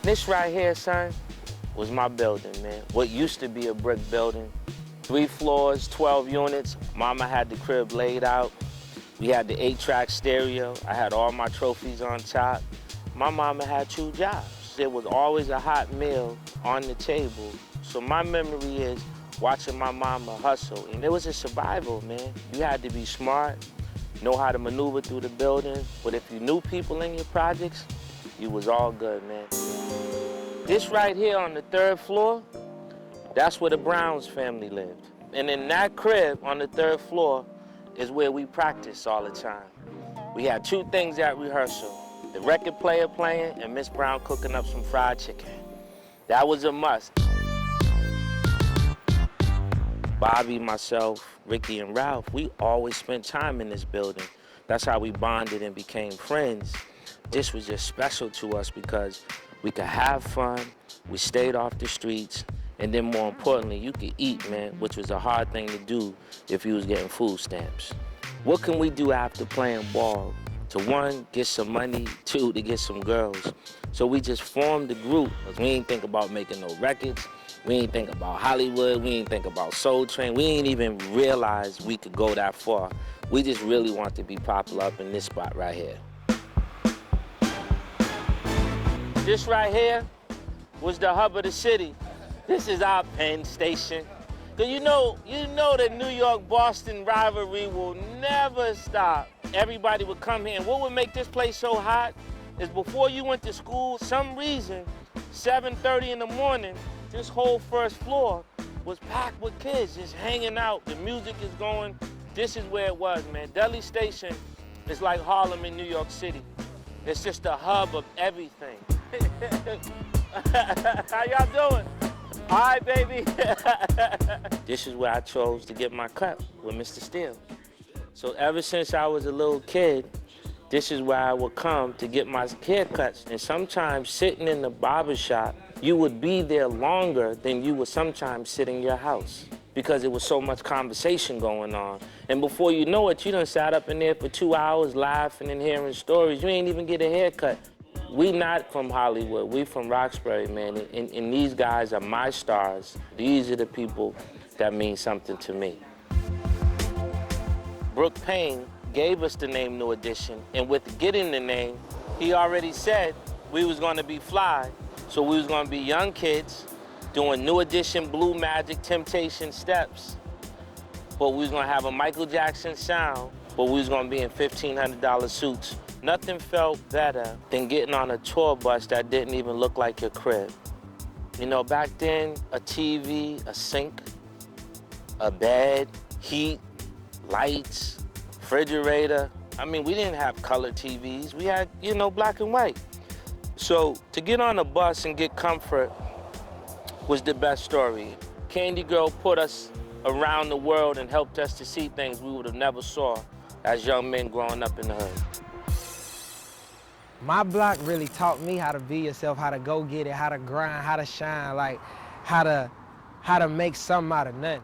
This right here, son, was my building, man. What used to be a brick building. 3 floors, 12 units. Mama had the crib laid out. We had the 8-track stereo. I had all my trophies on top. My mama had 2 jobs. There was always a hot meal on the table. So my memory is watching my mama hustle. And it was a survival, man. You had to be smart, know how to maneuver through the building. But if you knew people in your projects, you was all good, man. This right here on the 3rd floor, that's where the Browns family lived. And in that crib on the 3rd floor is where we practiced all the time. We had 2 things at rehearsal, the record player playing and Miss Brown cooking up some fried chicken. That was a must. Bobby, myself, Ricky, and Ralph, we always spent time in this building. That's how we bonded and became friends. This was just special to us because we could have fun, we stayed off the streets, and then more importantly, you could eat, man, which was a hard thing to do if you was getting food stamps. What can we do after playing ball? To 1, get some money, 2, to get some girls. So we just formed the group. We ain't think about making no records. We ain't think about Hollywood. We ain't think about Soul Train. We ain't even realize we could go that far. We just really want to be popular up in this spot right here. This right here was the hub of the city. This is our Penn Station. Cause you know the New York-Boston rivalry will never stop. Everybody would come here, and what would make this place so hot is before you went to school, some reason, 7:30 in the morning, this whole 1st floor was packed with kids just hanging out. The music is going. This is where it was, man. Dudley Station is like Harlem in New York City. It's just the hub of everything. How y'all doing? All right, baby. This is where I chose to get my cut with Mr. Steele. So ever since I was a little kid, this is where I would come to get my haircuts. And sometimes sitting in the barber shop, you would be there longer than you would sometimes sit in your house because there was so much conversation going on. And before you know it, you done sat up in there for 2 hours laughing and hearing stories. You ain't even get a haircut. We not from Hollywood, we from Roxbury, man, and these guys are my stars. These are the people that mean something to me. Brooke Payne gave us the name New Edition, and with getting the name, he already said we was gonna be fly, so we was gonna be young kids doing New Edition, Blue Magic, Temptation steps, but we was gonna have a Michael Jackson sound, but we was gonna be in $1,500 suits. Nothing felt better than getting on a tour bus that didn't even look like your crib. You know, back then, a TV, a sink, a bed, heat, lights, refrigerator. I mean, we didn't have color TVs. We had, you know, black and white. So to get on a bus and get comfort was the best story. Candy Girl put us around the world and helped us to see things we would have never saw as young men growing up in the hood. My block really taught me how to be yourself, how to go get it, how to grind, how to shine, like how to make something out of nothing.